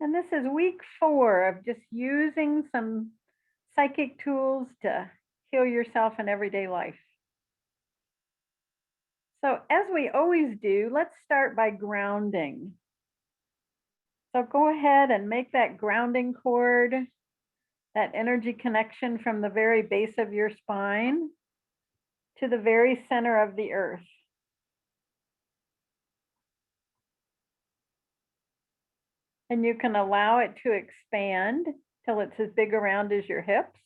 And this is week 4 of just using some psychic tools to heal yourself in everyday life. So, as we always do, let's start by grounding. So, go ahead and make that grounding cord, that energy connection from the very base of your spine to the very center of the earth. And you can allow it to expand till it's as big around as your hips.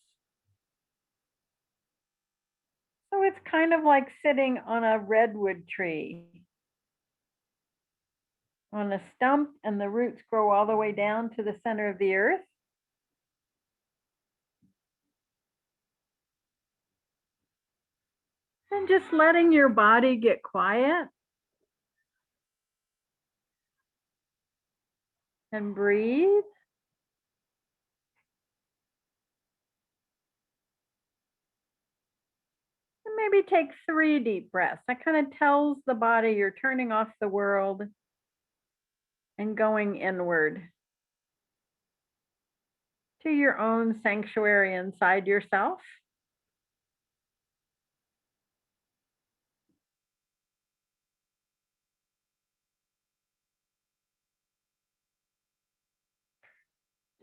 So it's kind of like sitting on a redwood tree on a stump, and the roots grow all the way down to the center of the earth. And just letting your body get quiet and breathe. And maybe take 3 deep breaths. That kind of tells the body you're turning off the world and going inward to your own sanctuary inside yourself.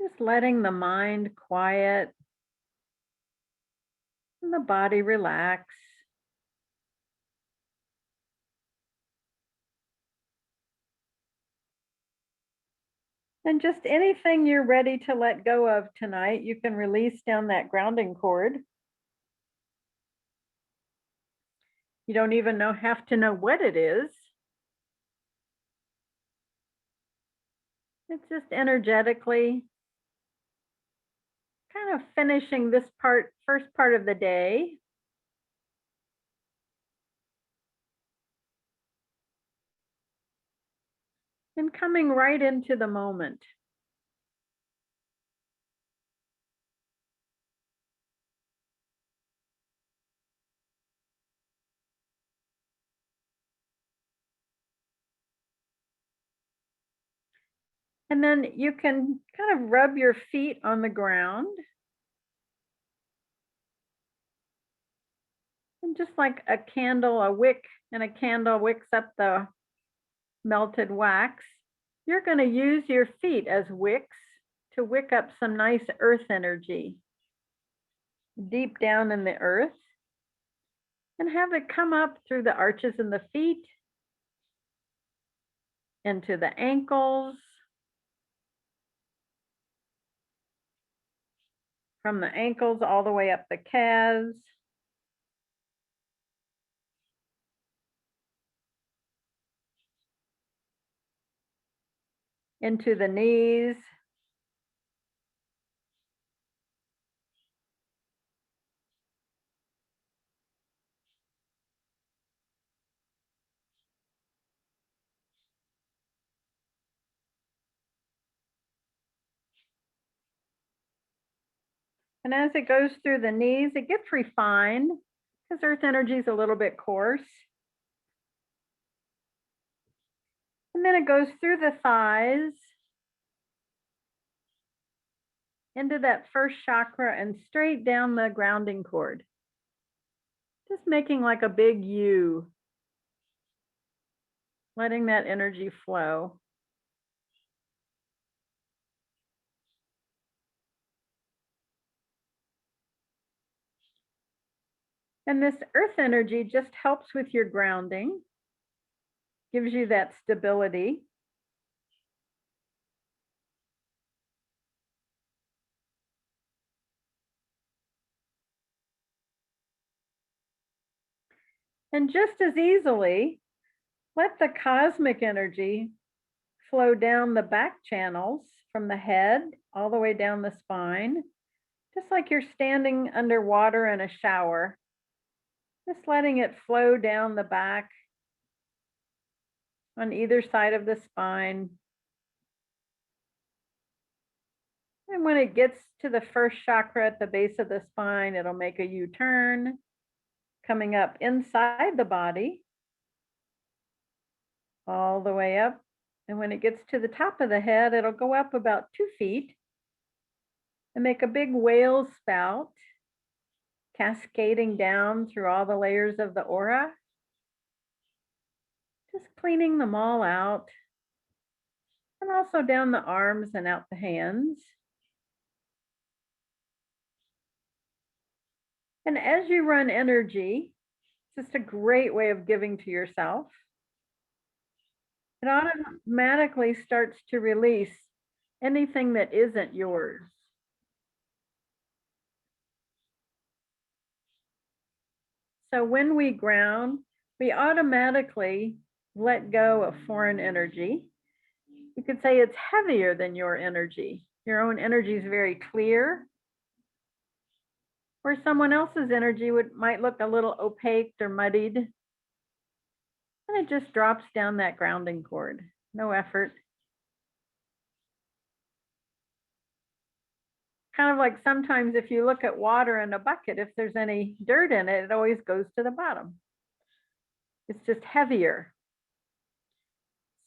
Just letting the mind quiet and the body relax. And just anything you're ready to let go of tonight, you can release down that grounding cord. You don't even have to know what it is. It's just energetically kind of finishing this first part of the day. And coming right into the moment. And then you can kind of rub your feet on the ground. And just like a candle, a wick, and a candle wicks up the melted wax, you're going to use your feet as wicks to wick up some nice earth energy deep down in the earth, and have it come up through the arches in the feet, into the ankles, from the ankles all the way up the calves, into the knees, and as it goes through the knees, it gets refined because earth energy is a little bit coarse. And then it goes through the thighs into that first chakra and straight down the grounding cord. Just making like a big U, letting that energy flow. And this earth energy just helps with your grounding, gives you that stability. And just as easily, let the cosmic energy flow down the back channels from the head all the way down the spine, just like you're standing underwater in a shower, just letting it flow down the back on either side of the spine. And when it gets to the first chakra at the base of the spine, it'll make a U-turn, coming up inside the body, all the way up And when it gets to the top of the head, it'll go up about 2 feet and make a big whale spout, cascading down through all the layers of the aura. Just cleaning them all out, and also down the arms and out the hands. And as you run energy, it's just a great way of giving to yourself. It automatically starts to release anything that isn't yours. So when we ground, we automatically let go of foreign energy. You could say it's heavier than your energy. Your own energy is very clear, or someone else's energy might look a little opaque or muddied. And it just drops down that grounding cord. No effort. Kind of like sometimes if you look at water in a bucket, if there's any dirt in it, it always goes to the bottom. It's just heavier.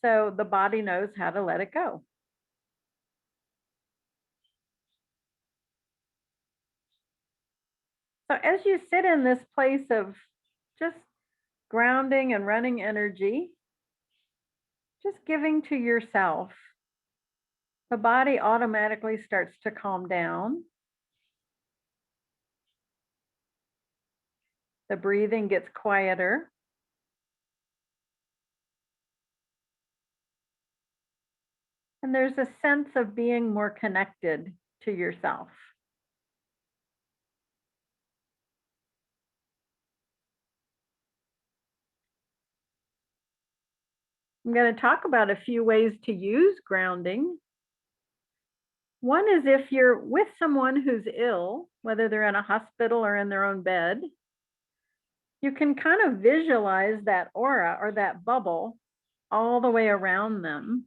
So the body knows how to let it go. So as you sit in this place of just grounding and running energy, just giving to yourself, the body automatically starts to calm down. The breathing gets quieter. And there's a sense of being more connected to yourself. I'm going to talk about a few ways to use grounding. One is if you're with someone who's ill, whether they're in a hospital or in their own bed, you can kind of visualize that aura or that bubble all the way around them.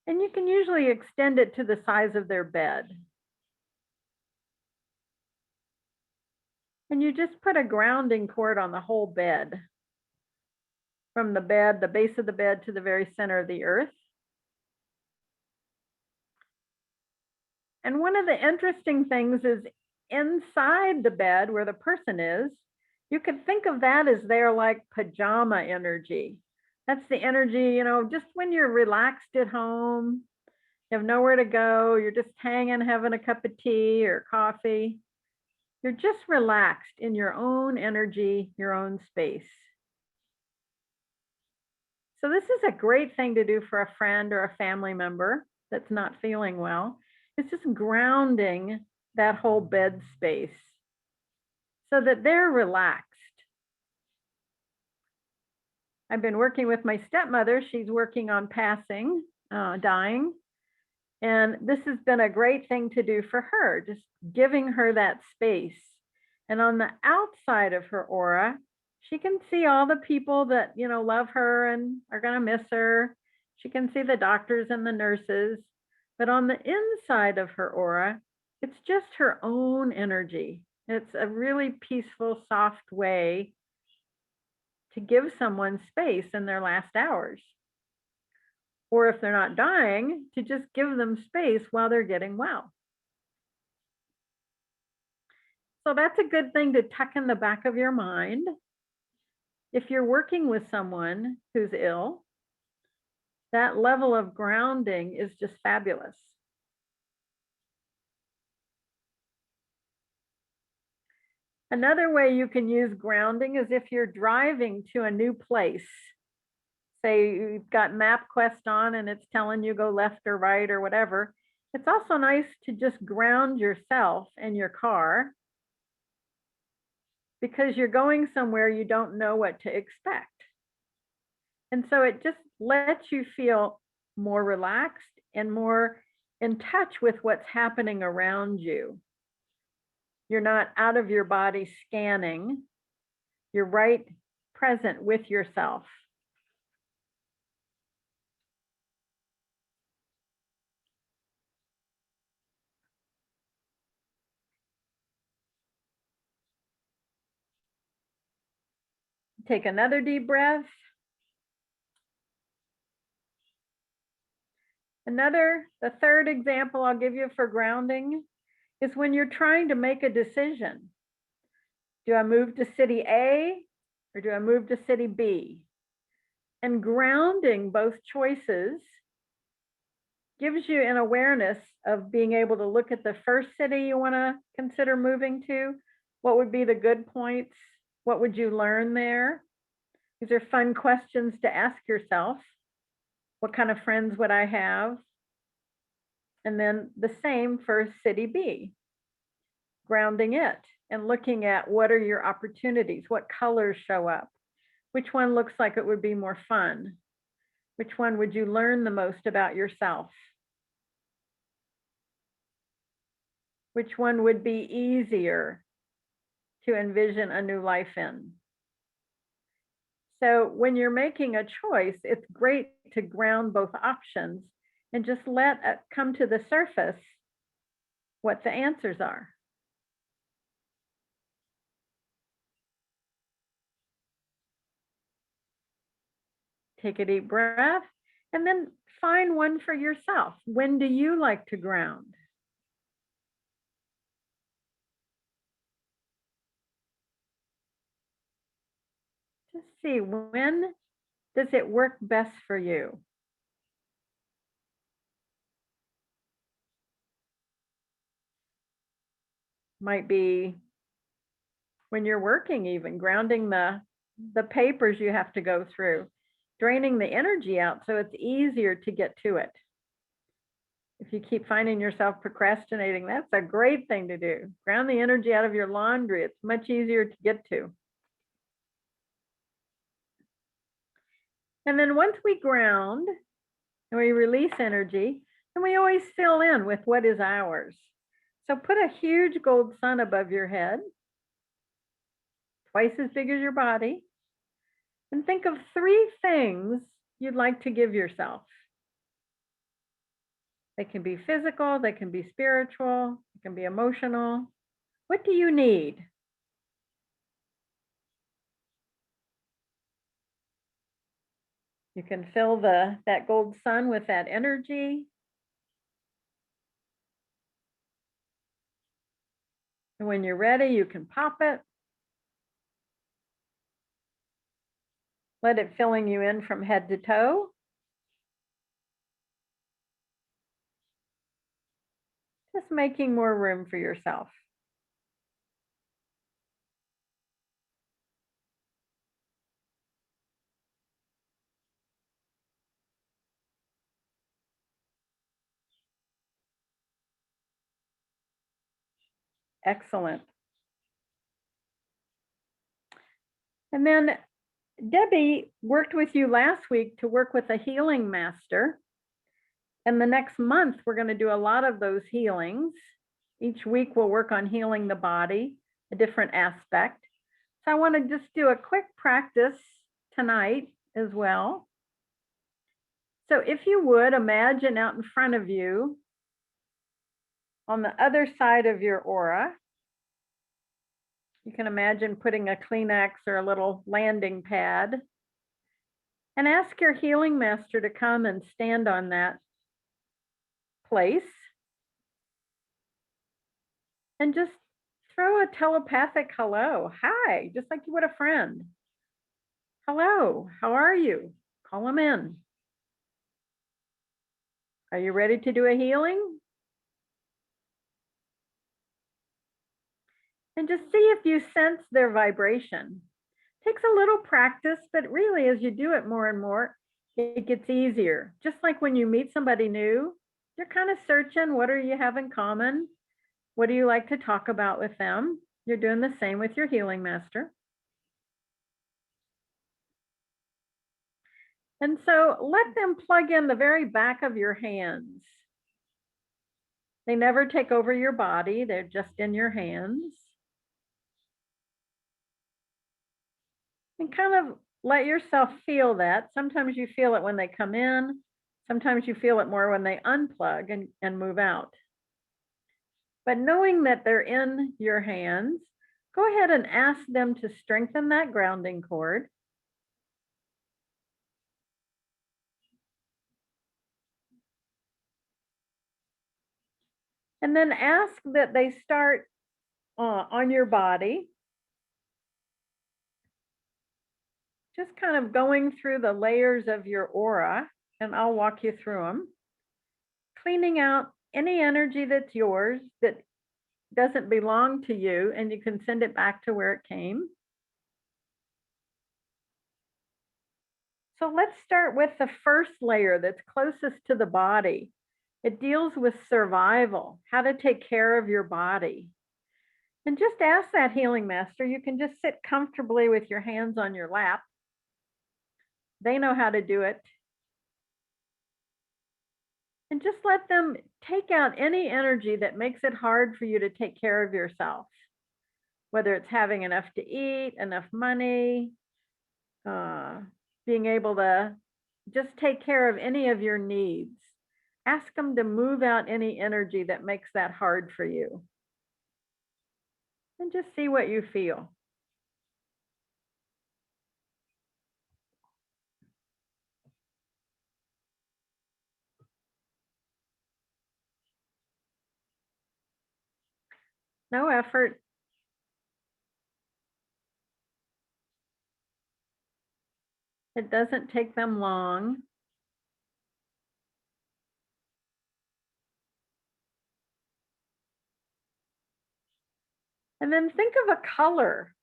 And you can usually extend it to the size of their bed. And you just put a grounding cord on the whole bed, from the bed, the base of the bed, to the very center of the earth. And one of the interesting things is inside the bed where the person is, you could think of that as their like pajama energy. That's the energy, just when you're relaxed at home, you have nowhere to go, you're just hanging, having a cup of tea or coffee. You're just relaxed in your own energy, your own space. So this is a great thing to do for a friend or a family member that's not feeling well. It's just grounding that whole bed space so that they're relaxed. I've been working with my stepmother. She's working on passing, dying. And this has been a great thing to do for her, just giving her that space. And on the outside of her aura, she can see all the people that, love her and are going to miss her. She can see the doctors and the nurses. But on the inside of her aura, it's just her own energy. It's a really peaceful, soft way to give someone space in their last hours. Or if they're not dying, to just give them space while they're getting well. So that's a good thing to tuck in the back of your mind. If you're working with someone who's ill, that level of grounding is just fabulous. Another way you can use grounding is if you're driving to a new place. Say you've got MapQuest on and it's telling you go left or right or whatever. It's also nice to just ground yourself in your car, because you're going somewhere you don't know what to expect. And so it just lets you feel more relaxed and more in touch with what's happening around you. You're not out of your body scanning. You're right present with yourself. Take another deep breath. The third example I'll give you for grounding is when you're trying to make a decision. Do I move to city A or do I move to city B? And grounding both choices gives you an awareness of being able to look at the first city you want to consider moving to. What would be the good points? What would you learn there? These are fun questions to ask yourself. What kind of friends would I have? And then the same for city B, grounding it and looking at what are your opportunities, what colors show up, which one looks like it would be more fun, which one would you learn the most about yourself, which one would be easier to envision a new life in. So when you're making a choice, it's great to ground both options and just let it come to the surface what the answers are. Take a deep breath and then find one for yourself. When do you like to ground? Just see, when does it work best for you? Might be when you're working, even grounding the papers you have to go through, draining the energy out so it's easier to get to it. If you keep finding yourself procrastinating, that's a great thing to do. Ground the energy out of your laundry. It's much easier to get to. And then once we ground and we release energy, then we always fill in with what is ours. So put a huge gold sun above your head, twice as big as your body, and think of 3 things you'd like to give yourself. They can be physical, they can be spiritual, they can be emotional. What do you need? You can fill that gold sun with that energy. And when you're ready, you can pop it. Let it filling you in from head to toe. Just making more room for yourself. Excellent. And then Debbie worked with you last week to work with a healing master. And the next month, we're going to do a lot of those healings. Each week, we'll work on healing the body, a different aspect. So I want to just do a quick practice tonight as well. So if you would imagine out in front of you, on the other side of your aura, you can imagine putting a Kleenex or a little landing pad and ask your healing master to come and stand on that place and just throw a telepathic hello, hi, just like you would a friend. Hello, how are you? Call them in. Are you ready to do a healing? And just see if you sense their vibration. Takes a little practice, but really as you do it more and more, it gets easier. Just like when you meet somebody new, you're kind of searching, what do you have in common? What do you like to talk about with them? You're doing the same with your healing master. And so let them plug in the very back of your hands. They never take over your body, they're just in your hands. And kind of let yourself feel that. Sometimes you feel it when they come in, sometimes you feel it more when they unplug and move out. But knowing that they're in your hands, go ahead and ask them to strengthen that grounding cord. And then ask that they start on your body, just kind of going through the layers of your aura, and I'll walk you through them, cleaning out any energy that's yours that doesn't belong to you, and you can send it back to where it came. So let's start with the first layer that's closest to the body. It deals with survival, how to take care of your body. And just ask that healing master. You can just sit comfortably with your hands on your lap. They know how to do it. And just let them take out any energy that makes it hard for you to take care of yourself, whether it's having enough to eat, enough money, being able to just take care of any of your needs. Ask them to move out any energy that makes that hard for you. And just see what you feel. No effort. It doesn't take them long. And then think of a color.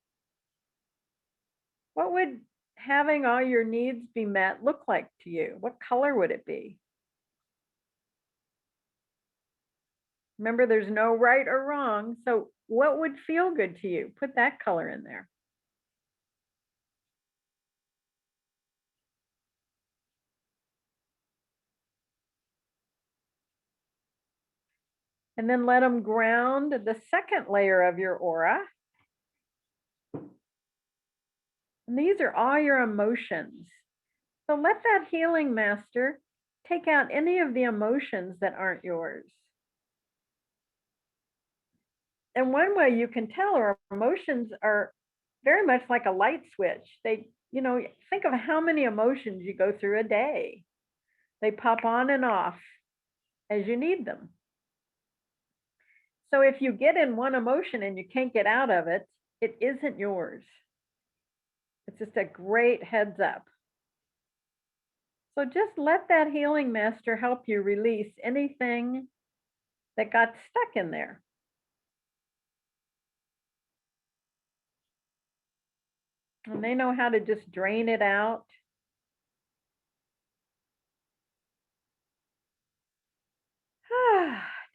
What would having all your needs be met look like to you? What color would it be? Remember, there's no right or wrong. So what would feel good to you? Put that color in there. And then let them ground the second layer of your aura. And these are all your emotions. So let that healing master take out any of the emotions that aren't yours. And one way you can tell our emotions are very much like a light switch. They, think of how many emotions you go through a day. They pop on and off as you need them. So if you get in one emotion and you can't get out of it, it isn't yours. It's just a great heads up. So just let that healing master help you release anything that got stuck in there. And they know how to just drain it out.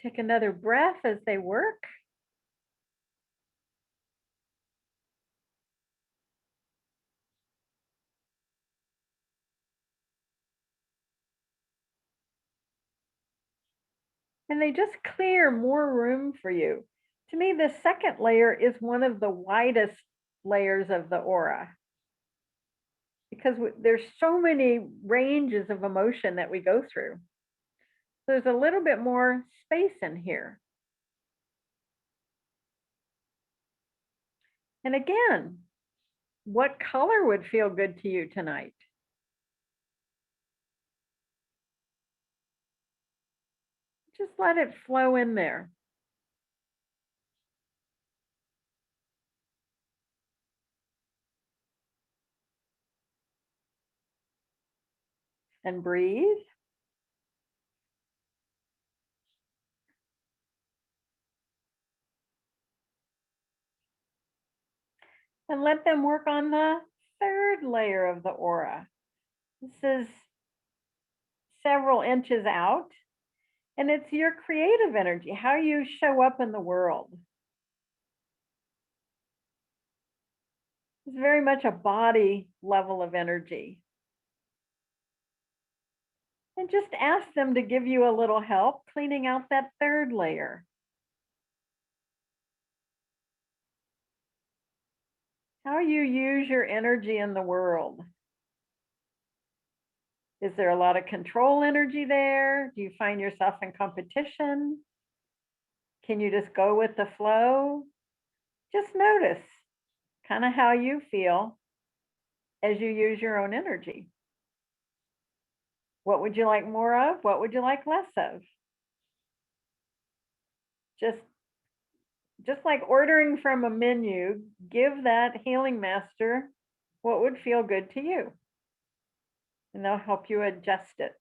Take another breath as they work. And they just clear more room for you. To me, the second layer is one of the widest layers of the aura, because there's so many ranges of emotion that we go through. There's a little bit more space in here. And again, what color would feel good to you tonight? Just let it flow in there. And breathe. And let them work on the third layer of the aura. This is several inches out, and it's your creative energy, how you show up in the world. It's very much a body level of energy. And just ask them to give you a little help cleaning out that third layer. How you use your energy in the world. Is there a lot of control energy there? Do you find yourself in competition? Can you just go with the flow? Just notice kind of how you feel as you use your own energy. What would you like more of? What would you like less of? Just like ordering from a menu, give that healing master what would feel good to you, and they'll help you adjust it.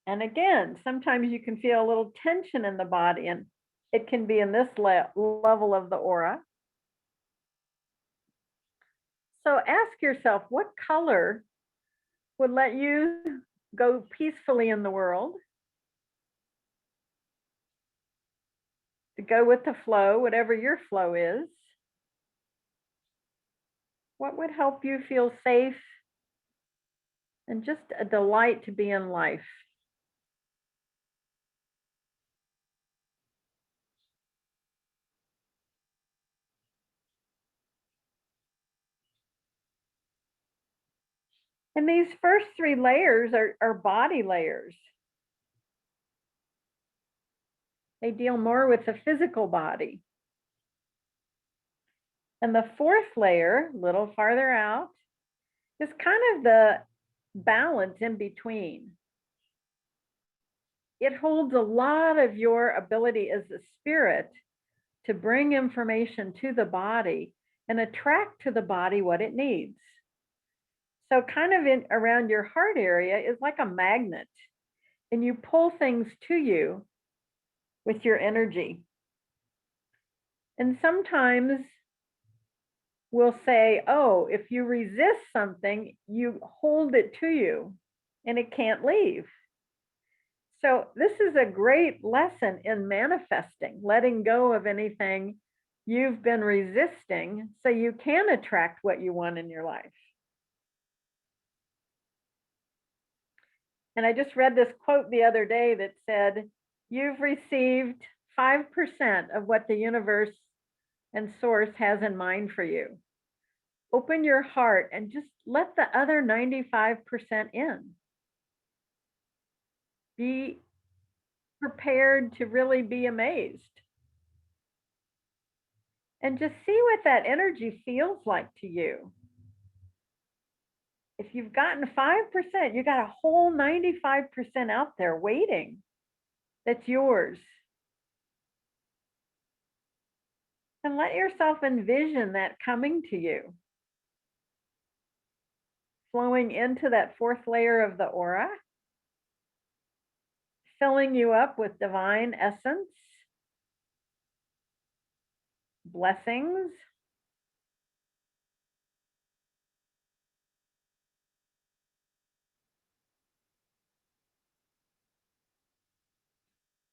And again, sometimes you can feel a little tension in the body, and it can be in this level of the aura. So ask yourself, what color would let you go peacefully in the world, to go with the flow, whatever your flow is? What would help you feel safe and just a delight to be in life? And these first three layers are body layers. They deal more with the physical body. And the fourth layer, a little farther out, is kind of the balance in between. It holds a lot of your ability as a spirit to bring information to the body and attract to the body what it needs. So kind of in around your heart area is like a magnet, and you pull things to you with your energy. And sometimes we'll say, oh, if you resist something, you hold it to you and it can't leave. So this is a great lesson in manifesting, letting go of anything you've been resisting so you can attract what you want in your life. And I just read this quote the other day that said, you've received 5% of what the universe and source has in mind for you. Open your heart and just let the other 95% in. Be prepared to really be amazed. And just see what that energy feels like to you. If you've gotten 5%, you got a whole 95% out there waiting. That's yours. And let yourself envision that coming to you, flowing into that fourth layer of the aura, filling you up with divine essence, blessings,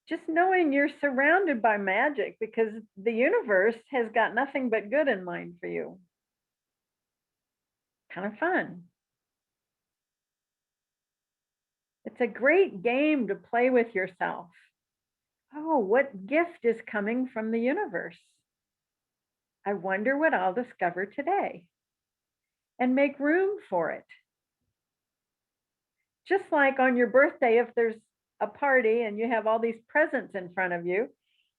just knowing you're surrounded by magic because the universe has got nothing but good in mind for you. Kind of fun. It's a great game to play with yourself. Oh, what gift is coming from the universe? I wonder what I'll discover today. And make room for it. Just like on your birthday, if there's a party and you have all these presents in front of you,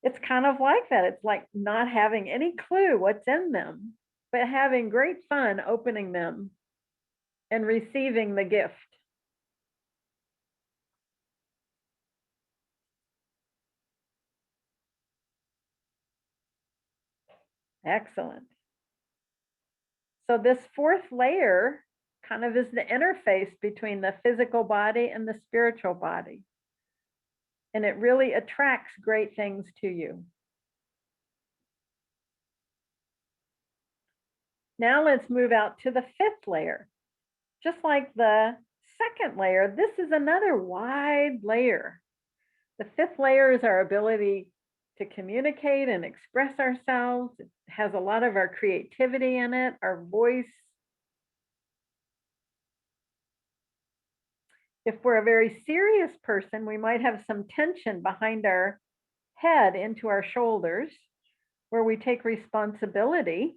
it's kind of like that. It's like not having any clue what's in them, but having great fun opening them and receiving the gift. Excellent. So this fourth layer kind of is the interface between the physical body and the spiritual body. And it really attracts great things to you. Now let's move out to the fifth layer. Just like the second layer, this is another wide layer. The fifth layer is our ability to communicate and express ourselves. It has a lot of our creativity in it, our voice. If we're a very serious person, we might have some tension behind our head into our shoulders where we take responsibility.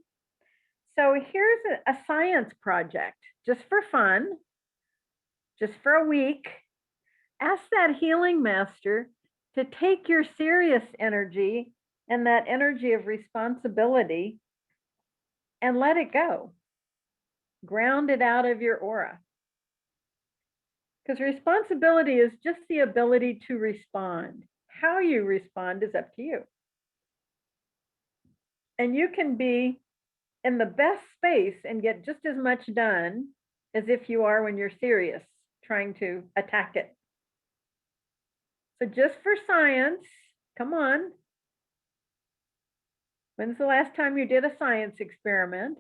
So here's a science project just for fun, just for a week. Ask that healing master to take your serious energy and that energy of responsibility and let it go. Ground it out of your aura. Because responsibility is just the ability to respond. How you respond is up to you. And you can be in the best space and get just as much done as if you are when you're serious trying to attack it. So just for science, come on. When's the last time you did a science experiment?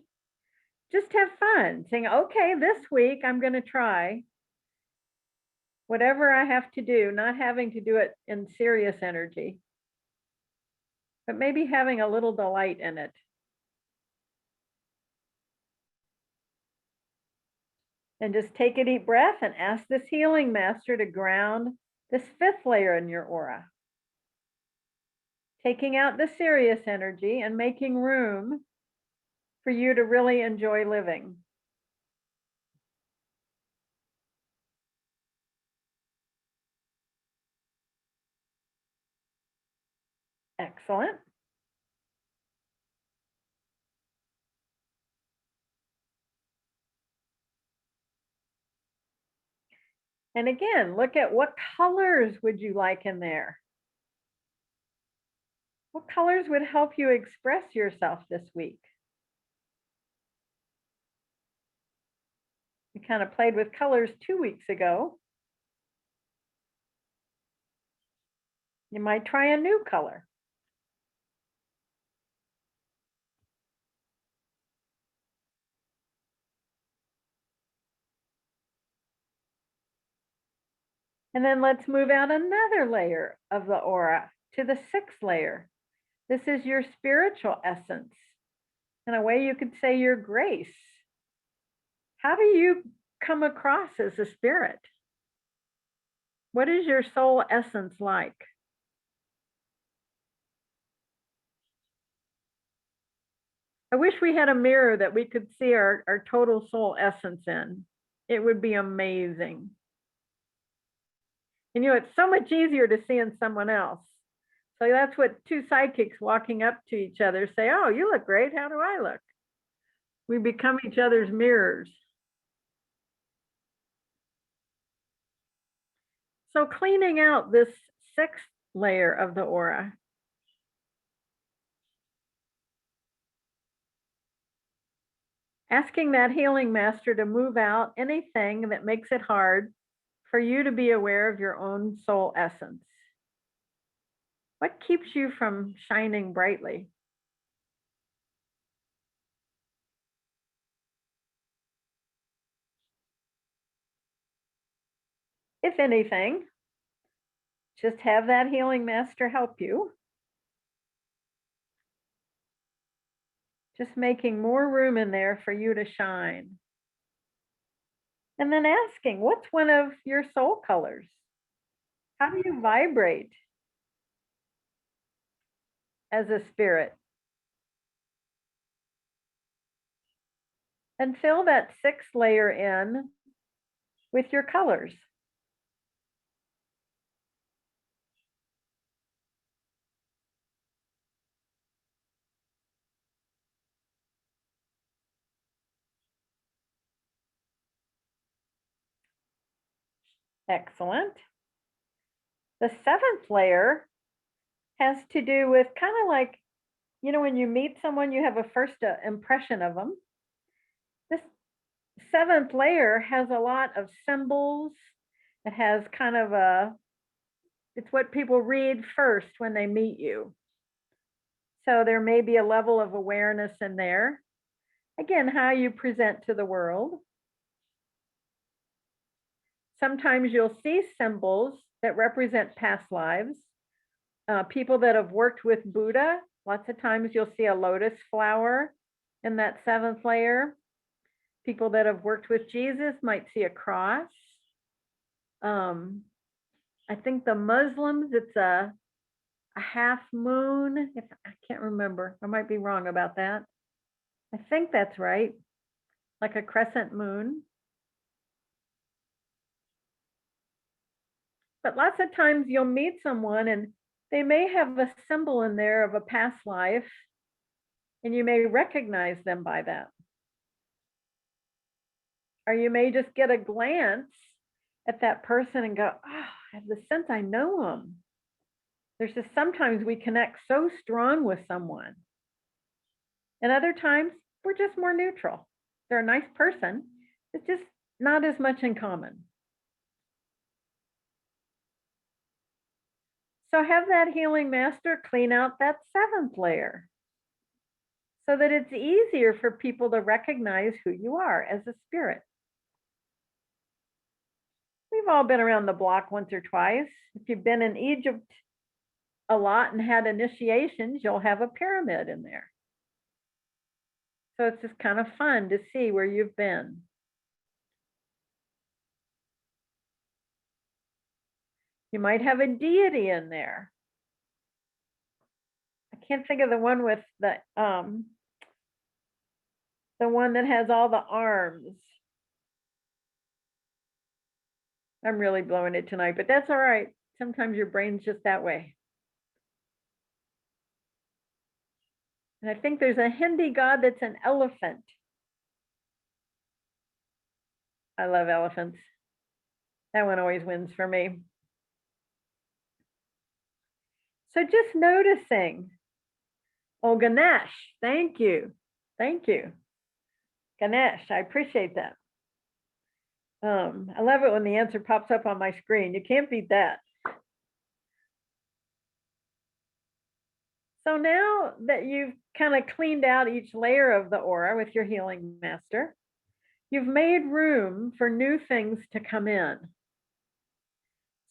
Just have fun saying, okay, this week I'm going to try whatever I have to do, not having to do it in serious energy, but maybe having a little delight in it. And just take a deep breath and ask this healing master to ground this fifth layer in your aura. Taking out the serious energy and making room for you to really enjoy living. Excellent. And again, look at what colors would you like in there? What colors would help you express yourself this week? We kind of played with colors 2 weeks ago. You might try a new color. And then let's move out another layer of the aura to the sixth layer. This is your spiritual essence. In a way, you could say your grace. How do you come across as a spirit? What is your soul essence like? I wish we had a mirror that we could see our total soul essence in. It would be amazing. And it's so much easier to see in someone else. So that's what two sidekicks walking up to each other say, oh, you look great. How do I look? We become each other's mirrors. So cleaning out this sixth layer of the aura. Asking that healing master to move out anything that makes it hard for you to be aware of your own soul essence. What keeps you from shining brightly? If anything, just have that healing master help you. Just making more room in there for you to shine. And then asking, what's one of your soul colors? How do you vibrate as a spirit? And fill that sixth layer in with your colors. Excellent. The seventh layer has to do with kind of like, when you meet someone, you have a first impression of them. This seventh layer has a lot of symbols. It has kind of it's what people read first when they meet you. So there may be a level of awareness in there. Again, how you present to the world. Sometimes you'll see symbols that represent past lives. People that have worked with Buddha, lots of times you'll see a lotus flower in that seventh layer. People that have worked with Jesus might see a cross. I think the Muslims, it's a half moon. I can't remember. I might be wrong about that. I think that's right. Like a crescent moon. But lots of times you'll meet someone and they may have a symbol in there of a past life. And you may recognize them by that. Or you may just get a glance at that person and go, oh, I have the sense I know them. There's just sometimes we connect so strong with someone. And other times we're just more neutral. They're a nice person. It's just not as much in common. So have that healing master clean out that 7th layer so that it's easier for people to recognize who you are as a spirit. We've all been around the block once or twice. If you've been in Egypt a lot and had initiations, you'll have a pyramid in there. So it's just kind of fun to see where you've been. You might have a deity in there. I can't think of the one with the one that has all the arms. I'm really blowing it tonight, but that's all right. Sometimes your brain's just that way. And I think there's a Hindi god that's an elephant. I love elephants. That one always wins for me. So just noticing. Oh, Ganesh, thank you. Thank you. Ganesh, I appreciate that. I love it when the answer pops up on my screen. You can't beat that. So now that you've kind of cleaned out each layer of the aura with your healing master, you've made room for new things to come in.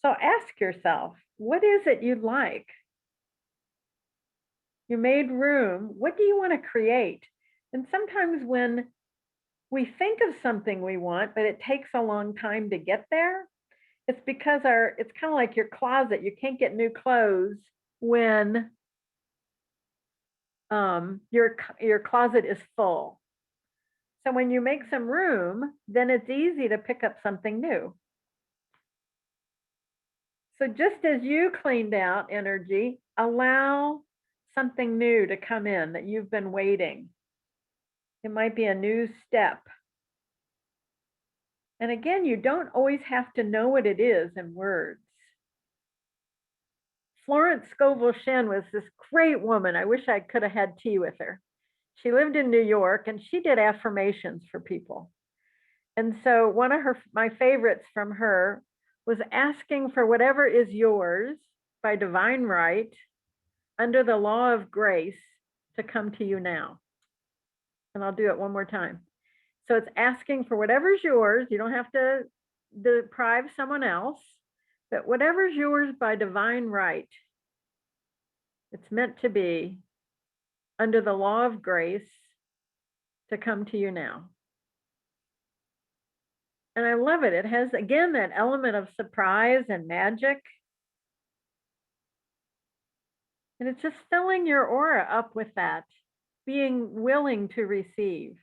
So ask yourself, what is it you'd like? You made room. What do you want to create? And sometimes when we think of something we want, but it takes a long time to get there, it's because it's kind of like your closet. You can't get new clothes when your closet is full. So when you make some room, then it's easy to pick up something new. So just as you cleaned out energy, allow something new to come in that you've been waiting. It might be a new step. And again, you don't always have to know what it is in words. Florence Scovel Shinn was this great woman. I wish I could have had tea with her. She lived in New York and she did affirmations for people. And so one of my favorites from her was asking for whatever is yours by divine right under the law of grace to come to you now. And I'll do it one more time. So it's asking for whatever's yours. You don't have to deprive someone else, but whatever's yours by divine right, it's meant to be under the law of grace to come to you now. And I love it. It has, again, that element of surprise and magic. And it's just filling your aura up with that, being willing to receive.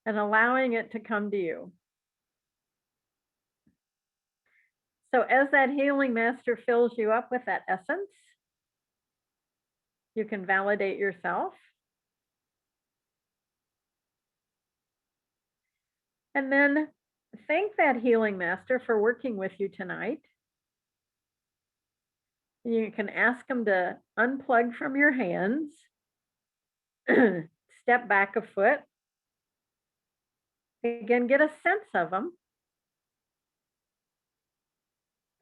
And allowing it to come to you. So as that healing master fills you up with that essence, you can validate yourself. And then thank that healing master for working with you tonight. You can ask them to unplug from your hands, step back a foot. Again, get a sense of them.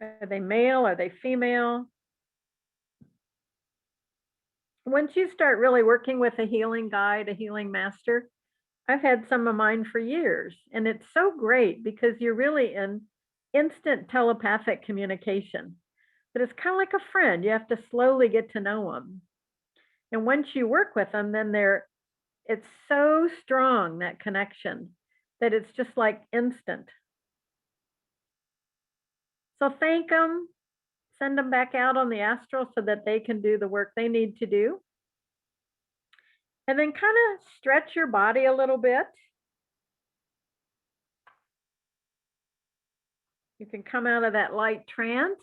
Are they male? Are they female? Once you start really working with a healing guide, a healing master, I've had some of mine for years, and it's so great because you're really in instant telepathic communication. But it's kind of like a friend. You have to slowly get to know them. And once you work with them, then it's so strong, that connection, that it's just like instant. So thank them, send them back out on the astral so that they can do the work they need to do. And then kind of stretch your body a little bit. You can come out of that light trance